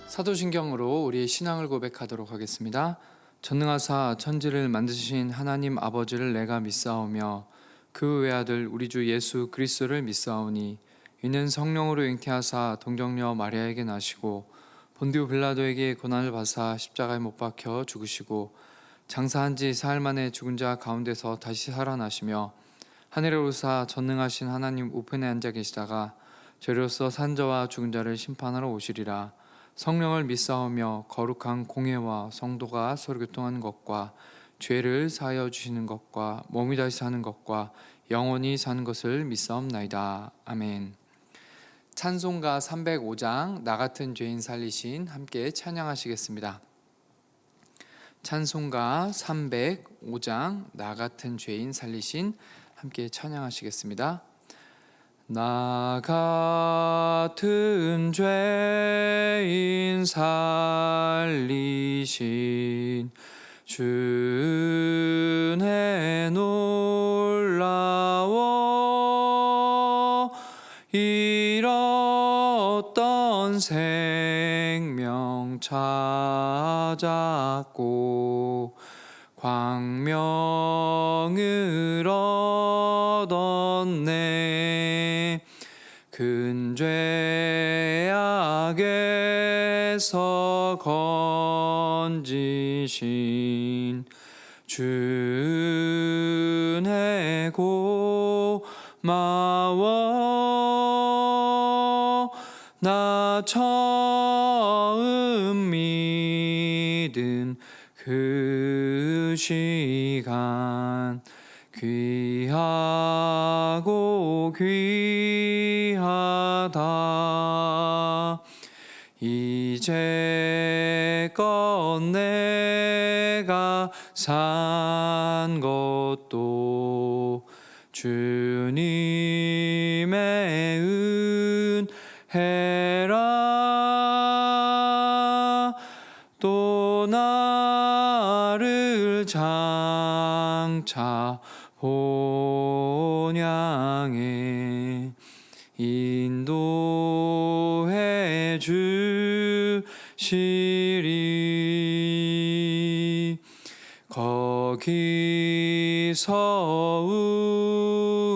사도신경으로 우리의 신앙을 고백하도록 하겠습니다. 전능하사 천지를 만드신 하나님 아버지를 내가 믿사오며 그 외아들 우리 주 예수 그리스도를 믿사오니 이는 성령으로 잉태하사 동정녀 마리아에게 나시고 본디오 빌라도에게 고난을 받사 십자가에 못 박혀 죽으시고 장사한 지 사흘 만에 죽은 자 가운데서 다시 살아나시며 하늘에 오르사 전능하신 하나님 우편에 앉아 계시다가 죄로서 산 자와 죽은 자를 심판하러 오시리라. 성령을 믿사오며 거룩한 공회와 성도가 서로 교통하는 것과 죄를 사하여 주시는 것과 몸이 다시 사는 것과 영원히 사는 것을 믿사옵나이다. 아멘. 찬송가 305장 나 같은 죄인 살리신 함께 찬양하시겠습니다. 찬송가 305장 나 같은 죄인 살리신 함께 찬양하시겠습니다. 나 같은 죄인 살리신 주의 놀라워 잃었던 생명 찾았고 광명을 얻었네. 큰 죄악에서 건지신 주의 고마워. 나 처음 믿은 그 시간 귀하고 귀하다. 이제껏 내가 산 것도 주님의 은혜라. 또 나를 장차 본향에 인도해 주시리. 거기서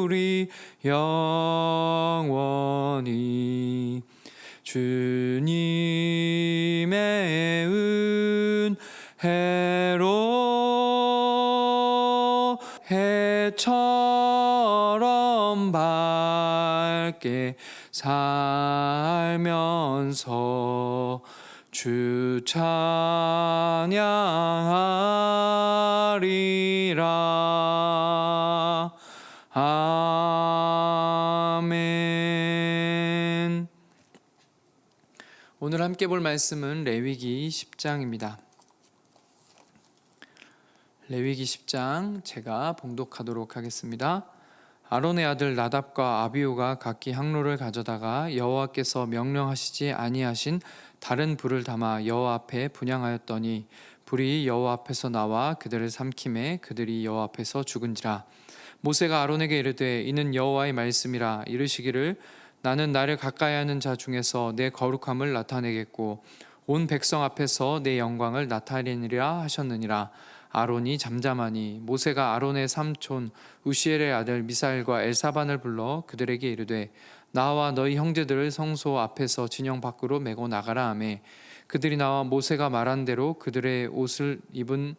우리 영원히 주님의 은혜로 해처럼 밝게 살면서 주 찬양하리라. 아멘. 오늘 함께 볼 말씀은 레위기 10장입니다. 레위기 10장 제가 봉독하도록 하겠습니다. 아론의 아들 나답과 아비후가 각기 향로를 가져다가 여호와께서 명령하시지 아니하신 다른 불을 담아 여호와 앞에 분향하였더니 불이 여호와 앞에서 나와 그들을 삼키매 그들이 여호와 앞에서 죽은지라. 모세가 아론에게 이르되 이는 여호와의 말씀이라. 이르시기를 나는 나를 가까이하는 자 중에서 내 거룩함을 나타내겠고 온 백성 앞에서 내 영광을 나타내리라 하셨느니라. 아론이 잠잠하니 모세가 아론의 삼촌 우시엘의 아들 미사엘과 엘사반을 불러 그들에게 이르되 나와 너희 형제들을 성소 앞에서 진영 밖으로 메고 나가라 하매 그들이 나와 모세가 말한 대로 그들의 옷을 입은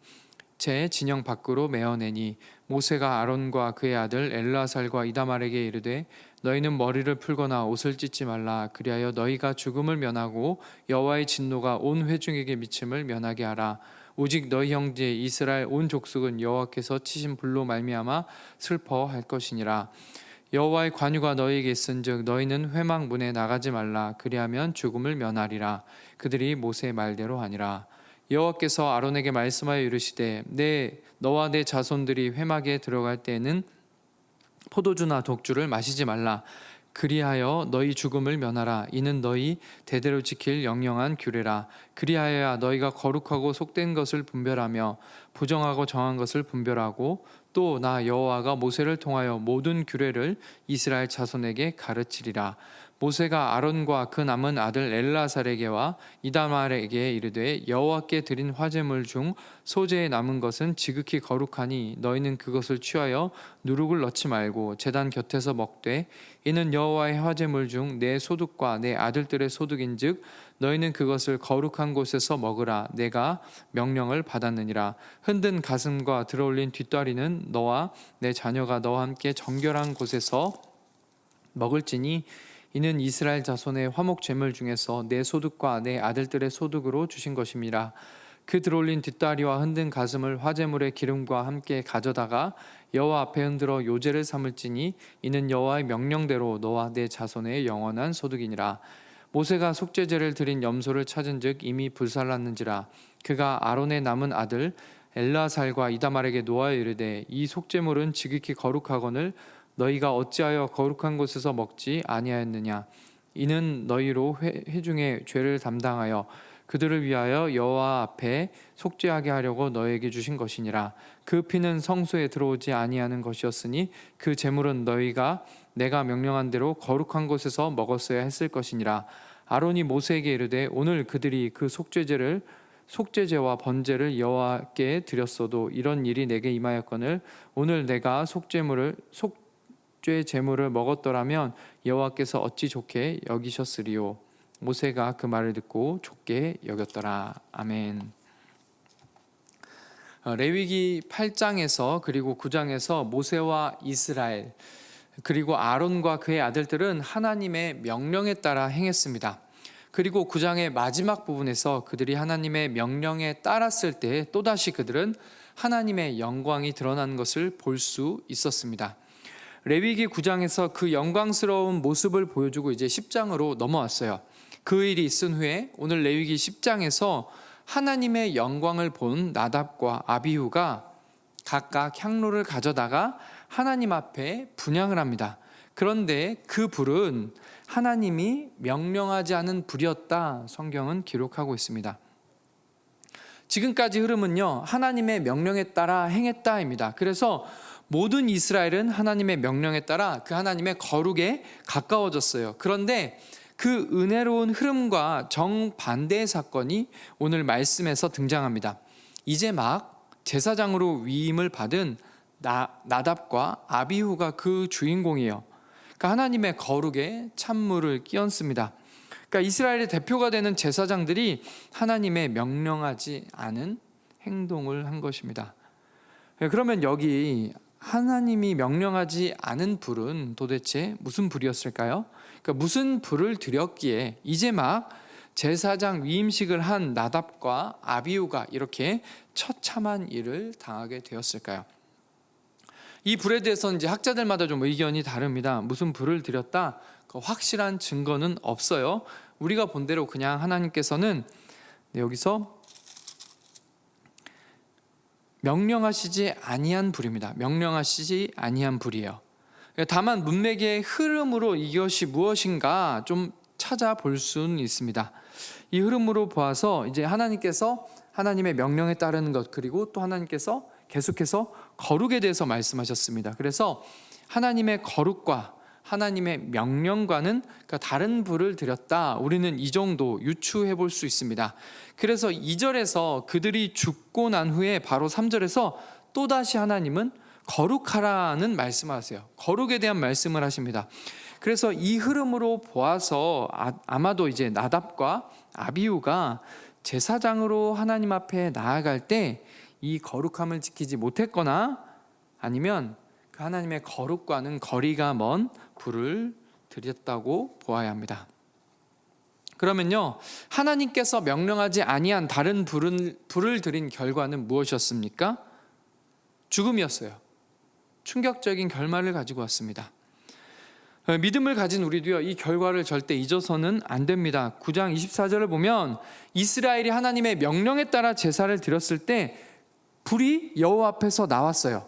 채 진영 밖으로 메어내니 모세가 아론과 그의 아들 엘르아살과 이다말에게 이르되 너희는 머리를 풀거나 옷을 찢지 말라. 그리하여 너희가 죽음을 면하고 여호와의 진노가 온 회중에게 미침을 면하게 하라. 오직 너희 형제 이스라엘 온 족속은 여호와께서 치신 불로 말미암아 슬퍼할 것이니라. 여호와의 관유가 너희에게 있은즉 너희는 회막 문에 나가지 말라. 그리하면 죽음을 면하리라. 그들이 모세의 말대로 하니라. 여호와께서 아론에게 말씀하여 이르시되 너와 내 자손들이 회막에 들어갈 때에는 포도주나 독주를 마시지 말라. 그리하여 너희 죽음을 면하라. 이는 너희 대대로 지킬 영영한 규례라. 그리하여야 너희가 거룩하고 속된 것을 분별하며 부정하고 정한 것을 분별하고 또 나 여호와가 모세를 통하여 모든 규례를 이스라엘 자손에게 가르치리라. 모세가 아론과 그 남은 아들 엘라살에게와 이다말에게 이르되 여호와께 드린 화제물 중 소재에 남은 것은 지극히 거룩하니 너희는 그것을 취하여 누룩을 넣지 말고 제단 곁에서 먹되 이는 여호와의 화제물 중 내 소득과 내 아들들의 소득인즉 너희는 그것을 거룩한 곳에서 먹으라. 내가 명령을 받았느니라. 흔든 가슴과 들어올린 뒷다리는 너와 내 자녀가 너와 함께 정결한 곳에서 먹을지니 이는 이스라엘 자손의 화목 제물 중에서 내 소득과 내 아들들의 소득으로 주신 것임이라. 그 들어올린 뒷다리와 흔든 가슴을 화제물의 기름과 함께 가져다가 여호와 앞에 흔들어 요제를 삼을지니 이는 여호와의 명령대로 너와 내 자손의 영원한 소득이니라. 모세가 속죄제를 드린 염소를 찾은즉 이미 불살랐는지라. 그가 아론의 남은 아들 엘라살과 이다말에게 놓아여 이르되 이 속죄물은 지극히 거룩하거늘 너희가 어찌하여 거룩한 곳에서 먹지 아니하였느냐. 이는 너희로 회중의 죄를 담당하여 그들을 위하여 여호와 앞에 속죄하게 하려고 너희에게 주신 것이니라. 그 피는 성소에 들어오지 아니하는 것이었으니 그 제물은 너희가 내가 명령한 대로 거룩한 곳에서 먹었어야 했을 것이니라. 아론이 모세에게 이르되 오늘 그들이 그 속죄제와 번제를 여호와께 드렸어도 이런 일이 내게 임하였거늘 오늘 내가 속죄 제물을 먹었더라면 여호와께서 어찌 좋게 여기셨으리요. 모세가 그 말을 듣고 좋게 여겼더라. 아멘. 레위기 8장에서 그리고 9장에서 모세와 이스라엘 그리고 아론과 그의 아들들은 하나님의 명령에 따라 행했습니다. 그리고 9장의 마지막 부분에서 그들이 하나님의 명령에 따랐을 때 또다시 그들은 하나님의 영광이 드러난 것을 볼 수 있었습니다. 레위기 9장에서 그 영광스러운 모습을 보여주고 이제 10장으로 넘어왔어요. 그 일이 있은 후에 오늘 레위기 10장에서 하나님의 영광을 본 나답과 아비후가 각각 향로를 가져다가 하나님 앞에 분향을 합니다. 그런데 그 불은 하나님이 명령하지 않은 불이었다 성경은 기록하고 있습니다. 지금까지 흐름은요, 하나님의 명령에 따라 행했다입니다. 그래서 모든 이스라엘은 하나님의 명령에 따라 그 하나님의 거룩에 가까워졌어요. 그런데 그 은혜로운 흐름과 정반대의 사건이 오늘 말씀에서 등장합니다. 이제 막 제사장으로 위임을 받은 나답과 아비후가 그 주인공이에요. 그러니까 하나님의 거룩에 찬물을 끼얹습니다. 그러니까 이스라엘의 대표가 되는 제사장들이 하나님의 명령하지 않은 행동을 한 것입니다. 그러면 여기 하나님이 명령하지 않은 불은 도대체 무슨 불이었을까요? 그러니까 무슨 불을 드렸기에 이제 막 제사장 위임식을 한 나답과 아비후가 이렇게 처참한 일을 당하게 되었을까요? 이 불에 대해서는 이제 학자들마다 좀 의견이 다릅니다. 무슨 불을 드렸다? 확실한 증거는 없어요. 우리가 본 대로 그냥 하나님께서는 여기서 명령하시지 아니한 불입니다. 명령하시지 아니한 불이에요. 다만 문맥의 흐름으로 이것이 무엇인가 좀 찾아볼 수는 있습니다. 이 흐름으로 보아서 이제 하나님께서 하나님의 명령에 따르는 것 그리고 또 하나님께서 계속해서 거룩에 대해서 말씀하셨습니다. 그래서 하나님의 거룩과 하나님의 명령과는 다른 불을 드렸다. 우리는 이 정도 유추해 볼 수 있습니다. 그래서 2절에서 그들이 죽고 난 후에 바로 3절에서 또다시 하나님은 거룩하라는 말씀을 하세요. 거룩에 대한 말씀을 하십니다. 그래서 이 흐름으로 보아서 아마도 이제 나답과 아비후가 제사장으로 하나님 앞에 나아갈 때 이 거룩함을 지키지 못했거나 아니면 그 하나님의 거룩과는 거리가 먼 불을 드렸다고 보아야 합니다. 그러면요, 하나님께서 명령하지 아니한 다른 불을 드린 결과는 무엇이었습니까? 죽음이었어요. 충격적인 결말을 가지고 왔습니다. 믿음을 가진 우리도요, 이 결과를 절대 잊어서는 안 됩니다. 9장 24절을 보면 이스라엘이 하나님의 명령에 따라 제사를 드렸을 때 불이 여호와 앞에서 나왔어요.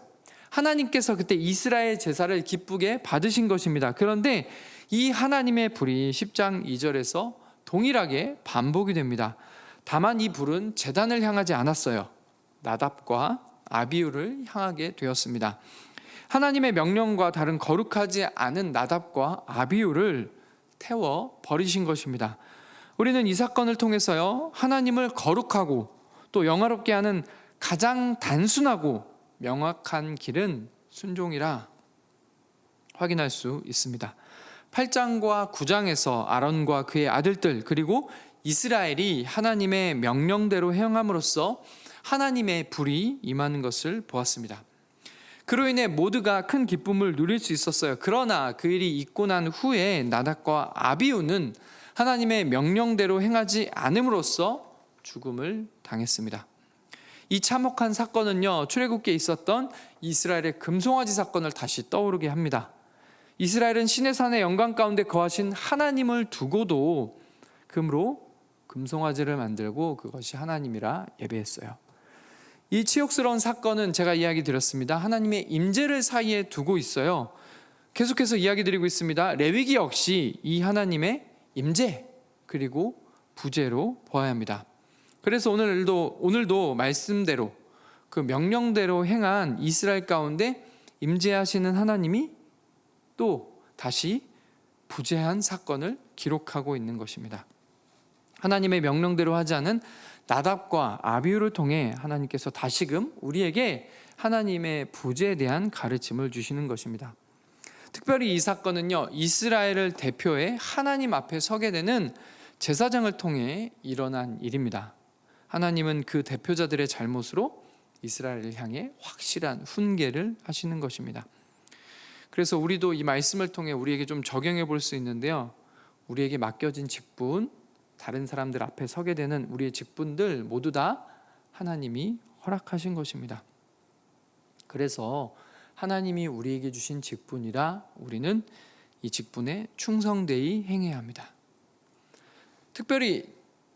하나님께서 그때 이스라엘 제사를 기쁘게 받으신 것입니다. 그런데 이 하나님의 불이 10장 2절에서 동일하게 반복이 됩니다. 다만 이 불은 제단을 향하지 않았어요. 나답과 아비후를 향하게 되었습니다. 하나님의 명령과 다른 거룩하지 않은 나답과 아비후를 태워 버리신 것입니다. 우리는 이 사건을 통해서요, 하나님을 거룩하고 또 영화롭게 하는 가장 단순하고 명확한 길은 순종이라 확인할 수 있습니다. 8장과 9장에서 아론과 그의 아들들 그리고 이스라엘이 하나님의 명령대로 행함으로써 하나님의 불이 임하는 것을 보았습니다. 그로 인해 모두가 큰 기쁨을 누릴 수 있었어요. 그러나 그 일이 있고 난 후에 나답과 아비후는 하나님의 명령대로 행하지 않음으로써 죽음을 당했습니다. 이 참혹한 사건은요, 출애굽기에 있었던 이스라엘의 금송아지 사건을 다시 떠오르게 합니다. 이스라엘은 시내산의 영광 가운데 거하신 하나님을 두고도 금으로 금송아지를 만들고 그것이 하나님이라 예배했어요. 이 치욕스러운 사건은 제가 이야기 드렸습니다. 하나님의 임재를 사이에 두고 있어요. 계속해서 이야기 드리고 있습니다. 레위기 역시 이 하나님의 임재 그리고 부재로 보아야 합니다. 그래서 오늘도 말씀대로 그 명령대로 행한 이스라엘 가운데 임재하시는 하나님이 또 다시 부재한 사건을 기록하고 있는 것입니다. 하나님의 명령대로 하지 않은 나답과 아비후를 통해 하나님께서 다시금 우리에게 하나님의 부재에 대한 가르침을 주시는 것입니다. 특별히 이 사건은요, 이스라엘을 대표해 하나님 앞에 서게 되는 제사장을 통해 일어난 일입니다. 하나님은 그 대표자들의 잘못으로 이스라엘을 향해 확실한 훈계를 하시는 것입니다. 그래서 우리도 이 말씀을 통해 우리에게 좀 적용해 볼 수 있는데요, 우리에게 맡겨진 직분, 다른 사람들 앞에 서게 되는 우리의 직분들 모두 다 하나님이 허락하신 것입니다. 그래서 하나님이 우리에게 주신 직분이라 우리는 이 직분에 충성되이 행해야 합니다. 특별히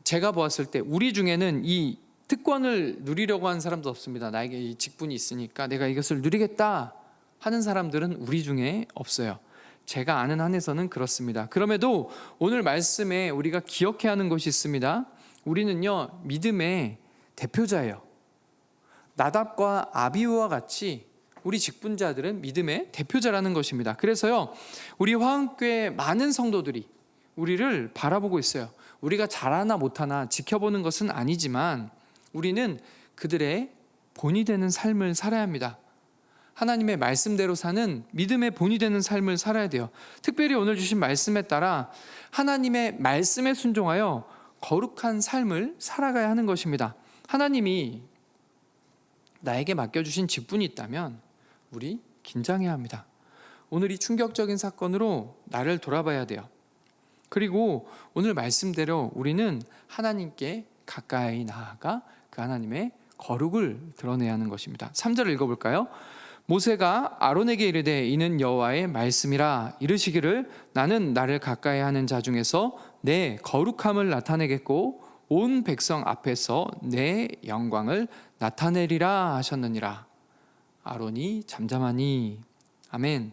제가 보았을 때 우리 중에는 이 특권을 누리려고 하는 사람도 없습니다. 나에게 이 직분이 있으니까 내가 이것을 누리겠다 하는 사람들은 우리 중에 없어요. 제가 아는 한에서는 그렇습니다. 그럼에도 오늘 말씀에 우리가 기억해야 하는 것이 있습니다. 우리는요, 믿음의 대표자예요. 나답과 아비후와 같이 우리 직분자들은 믿음의 대표자라는 것입니다. 그래서요, 우리 화흥교회 많은 성도들이 우리를 바라보고 있어요. 우리가 잘하나 못하나 지켜보는 것은 아니지만 우리는 그들의 본이 되는 삶을 살아야 합니다. 하나님의 말씀대로 사는 믿음의 본이 되는 삶을 살아야 돼요. 특별히 오늘 주신 말씀에 따라 하나님의 말씀에 순종하여 거룩한 삶을 살아가야 하는 것입니다. 하나님이 나에게 맡겨주신 직분이 있다면 우리 긴장해야 합니다. 오늘 이 충격적인 사건으로 나를 돌아봐야 돼요. 그리고 오늘 말씀대로 우리는 하나님께 가까이 나아가 그 하나님의 거룩을 드러내야 하는 것입니다. 3절을 읽어볼까요? 모세가 아론에게 이르되 이는 여호와의 말씀이라 이르시기를 나는 나를 가까이 하는 자 중에서 내 거룩함을 나타내겠고 온 백성 앞에서 내 영광을 나타내리라 하셨느니라. 아론이 잠잠하니. 아멘.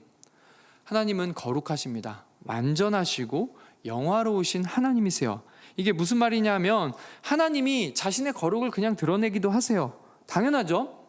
하나님은 거룩하십니다. 완전하시고 영화로우신 하나님이세요. 이게 무슨 말이냐면 하나님이 자신의 거룩을 그냥 드러내기도 하세요. 당연하죠.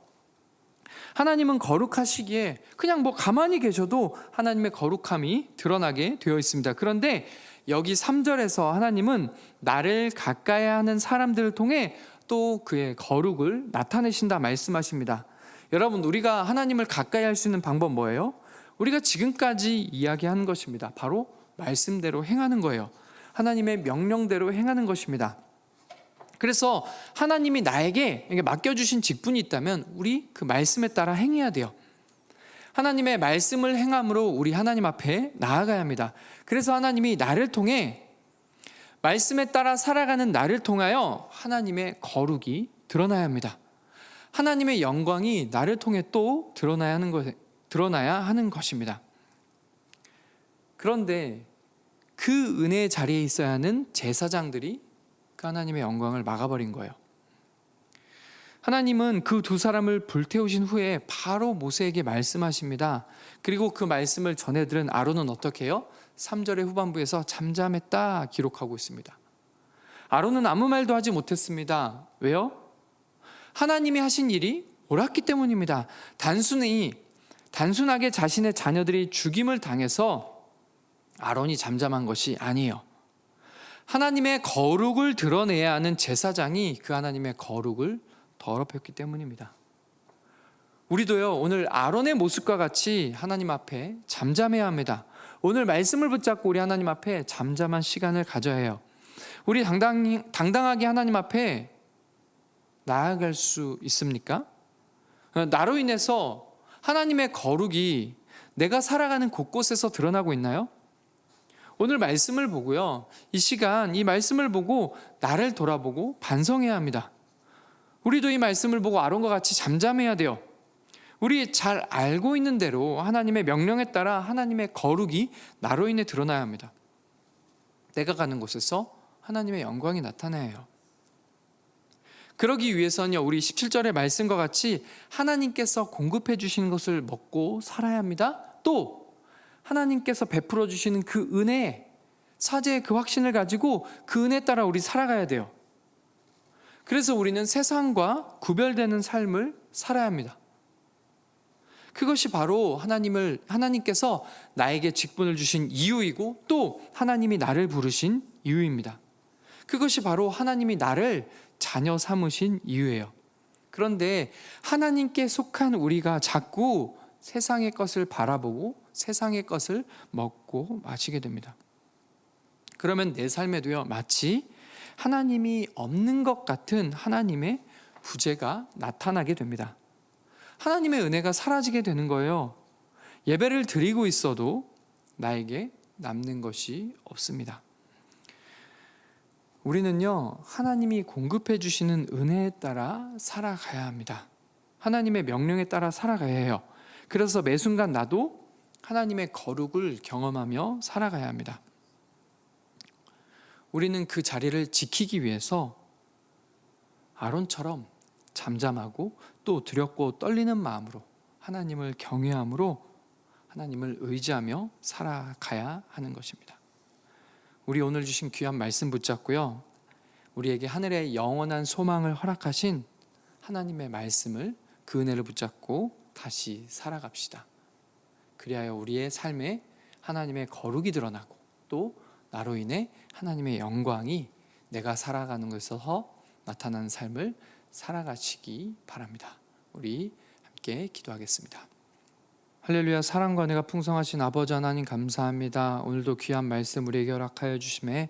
하나님은 거룩하시기에 그냥 가만히 계셔도 하나님의 거룩함이 드러나게 되어 있습니다. 그런데 여기 3절에서 하나님은 나를 가까이 하는 사람들을 통해 또 그의 거룩을 나타내신다 말씀하십니다. 여러분, 우리가 하나님을 가까이 할 수 있는 방법 뭐예요? 우리가 지금까지 이야기하는 것입니다. 바로 말씀대로 행하는 거예요. 하나님의 명령대로 행하는 것입니다. 그래서 하나님이 나에게 맡겨주신 직분이 있다면 우리 그 말씀에 따라 행해야 돼요. 하나님의 말씀을 행함으로 우리 하나님 앞에 나아가야 합니다. 그래서 하나님이 나를 통해 말씀에 따라 살아가는 나를 통하여 하나님의 거룩이 드러나야 합니다. 하나님의 영광이 나를 통해 또 드러나야 하는 것입니다. 그런데 그 은혜의 자리에 있어야 하는 제사장들이 그 하나님의 영광을 막아버린 거예요. 하나님은 그 두 사람을 불태우신 후에 바로 모세에게 말씀하십니다. 그리고 그 말씀을 전해 들은 아론은 어떻게 해요? 3절의 후반부에서 잠잠했다 기록하고 있습니다. 아론은 아무 말도 하지 못했습니다. 왜요? 하나님이 하신 일이 옳았기 때문입니다. 단순하게 자신의 자녀들이 죽임을 당해서 아론이 잠잠한 것이 아니에요. 하나님의 거룩을 드러내야 하는 제사장이 그 하나님의 거룩을 더럽혔기 때문입니다. 우리도요, 오늘 아론의 모습과 같이 하나님 앞에 잠잠해야 합니다. 오늘 말씀을 붙잡고 우리 하나님 앞에 잠잠한 시간을 가져야 해요. 우리 당당하게 하나님 앞에 나아갈 수 있습니까? 나로 인해서 하나님의 거룩이 내가 살아가는 곳곳에서 드러나고 있나요? 오늘 말씀을 보고요, 이 시간 이 말씀을 보고 나를 돌아보고 반성해야 합니다. 우리도 이 말씀을 보고 아론과 같이 잠잠해야 돼요. 우리 잘 알고 있는 대로 하나님의 명령에 따라 하나님의 거룩이 나로 인해 드러나야 합니다. 내가 가는 곳에서 하나님의 영광이 나타나야 해요. 그러기 위해서는요, 우리 17절의 말씀과 같이 하나님께서 공급해 주시는 것을 먹고 살아야 합니다. 또 하나님께서 베풀어 주시는 그 은혜, 사제의 그 확신을 가지고 그 은혜에 따라 우리 살아가야 돼요. 그래서 우리는 세상과 구별되는 삶을 살아야 합니다. 그것이 바로 하나님께서 나에게 직분을 주신 이유이고 또 하나님이 나를 부르신 이유입니다. 그것이 바로 하나님이 나를 자녀 삼으신 이유예요. 그런데 하나님께 속한 우리가 자꾸 세상의 것을 바라보고 세상의 것을 먹고 마시게 됩니다. 그러면 내 삶에도요, 마치 하나님이 없는 것 같은 하나님의 부재가 나타나게 됩니다. 하나님의 은혜가 사라지게 되는 거예요. 예배를 드리고 있어도 나에게 남는 것이 없습니다. 우리는요, 하나님이 공급해 주시는 은혜에 따라 살아가야 합니다. 하나님의 명령에 따라 살아가야 해요. 그래서 매 순간 나도 하나님의 거룩을 경험하며 살아가야 합니다. 우리는 그 자리를 지키기 위해서 아론처럼 잠잠하고 또 두렵고 떨리는 마음으로 하나님을 경외함으로 하나님을 의지하며 살아가야 하는 것입니다. 우리 오늘 주신 귀한 말씀 붙잡고요, 우리에게 하늘의 영원한 소망을 허락하신 하나님의 말씀을, 그 은혜를 붙잡고 다시 살아갑시다. 그리하여 우리의 삶에 하나님의 거룩이 드러나고 또 나로 인해 하나님의 영광이 내가 살아가는 것에서 나타나는 삶을 살아가시기 바랍니다. 우리 함께 기도하겠습니다. 할렐루야. 사랑과 은혜가 풍성하신 아버지 하나님 감사합니다. 오늘도 귀한 말씀 우리에게 허락하여 주심에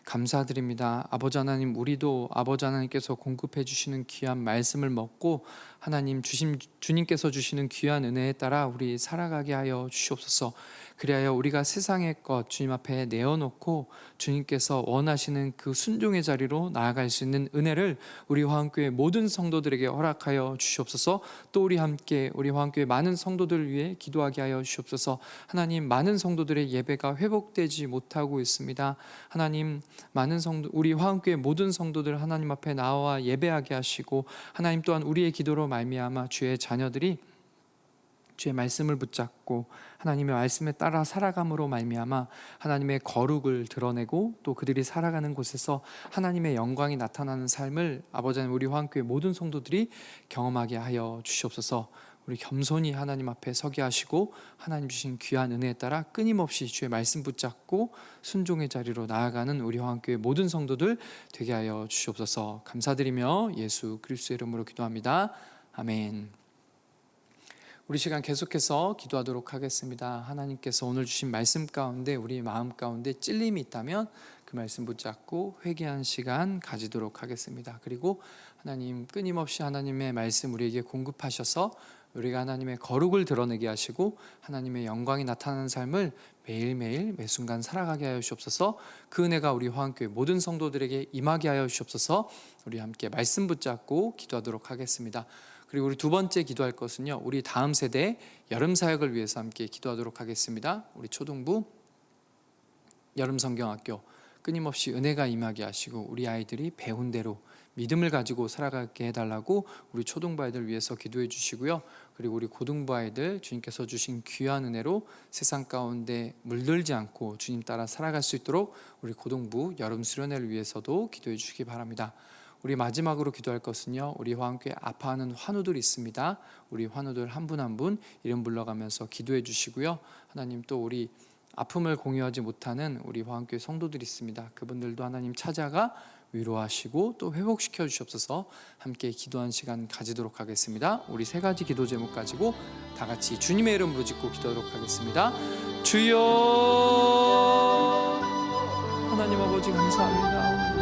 감사드립니다. 아버지 하나님, 우리도 아버지 하나님께서 공급해 주시는 귀한 말씀을 먹고 하나님 주님께서 주시는 귀한 은혜에 따라 우리 살아가게 하여 주시옵소서. 그리하여 우리가 세상의 것 주님 앞에 내어놓고 주님께서 원하시는 그 순종의 자리로 나아갈 수 있는 은혜를 우리 화원교회 모든 성도들에게 허락하여 주시옵소서. 또 우리 화원교회 많은 성도들을 위해 기도하게 하여 주시옵소서. 하나님, 많은 성도들의 예배가 회복되지 못하고 있습니다. 하나님, 많은 우리 화원교회 모든 성도들 하나님 앞에 나와 예배하게 하시고 하나님 또한 우리의 기도로 말미암아 주의 자녀들이 주의 말씀을 붙잡고 하나님의 말씀에 따라 살아감으로 말미암아 하나님의 거룩을 드러내고 또 그들이 살아가는 곳에서 하나님의 영광이 나타나는 삶을 아버지 하나님, 우리 화원교회 모든 성도들이 경험하게 하여 주시옵소서. 우리 겸손히 하나님 앞에 서게 하시고 하나님 주신 귀한 은혜에 따라 끊임없이 주의 말씀 붙잡고 순종의 자리로 나아가는 우리 화원교회 모든 성도들 되게 하여 주시옵소서. 감사드리며 예수 그리스도의 이름으로 기도합니다. 아멘. 우리 시간 계속해서 기도하도록 하겠습니다. 하나님께서 오늘 주신 말씀 가운데 우리 마음 가운데 찔림이 있다면 그 말씀 붙잡고 회개한 시간 가지도록 하겠습니다. 그리고 하나님, 끊임없이 하나님의 말씀 우리에게 공급하셔서 우리가 하나님의 거룩을 드러내게 하시고 하나님의 영광이 나타나는 삶을 매일매일 매순간 살아가게 하여 주옵소서. 그 은혜가 우리 화원교회 모든 성도들에게 임하게 하여 주옵소서. 우리 함께 말씀 붙잡고 기도하도록 하겠습니다. 그리고 우리 두 번째 기도할 것은요, 우리 다음 세대 여름 사역을 위해서 함께 기도하도록 하겠습니다. 우리 초등부 여름 성경학교 끊임없이 은혜가 임하게 하시고 우리 아이들이 배운 대로 믿음을 가지고 살아가게 해달라고 우리 초등부 아이들 위해서 기도해 주시고요. 그리고 우리 고등부 아이들 주님께서 주신 귀한 은혜로 세상 가운데 물들지 않고 주님 따라 살아갈 수 있도록 우리 고등부 여름 수련회를 위해서도 기도해 주시기 바랍니다. 우리 마지막으로 기도할 것은요, 우리 화원교회 아파하는 환우들이 있습니다. 우리 환우들 한 분 한 분 이름 불러가면서 기도해 주시고요. 하나님, 또 우리 아픔을 공유하지 못하는 우리 화환교회 성도들이 있습니다. 그분들도 하나님 찾아가 위로하시고 또 회복시켜 주시옵소서. 함께 기도한 시간 가지도록 하겠습니다. 우리 세 가지 기도 제목 가지고 다 같이 주님의 이름 부르짖고 기도하도록 하겠습니다. 주여, 하나님 아버지 감사합니다.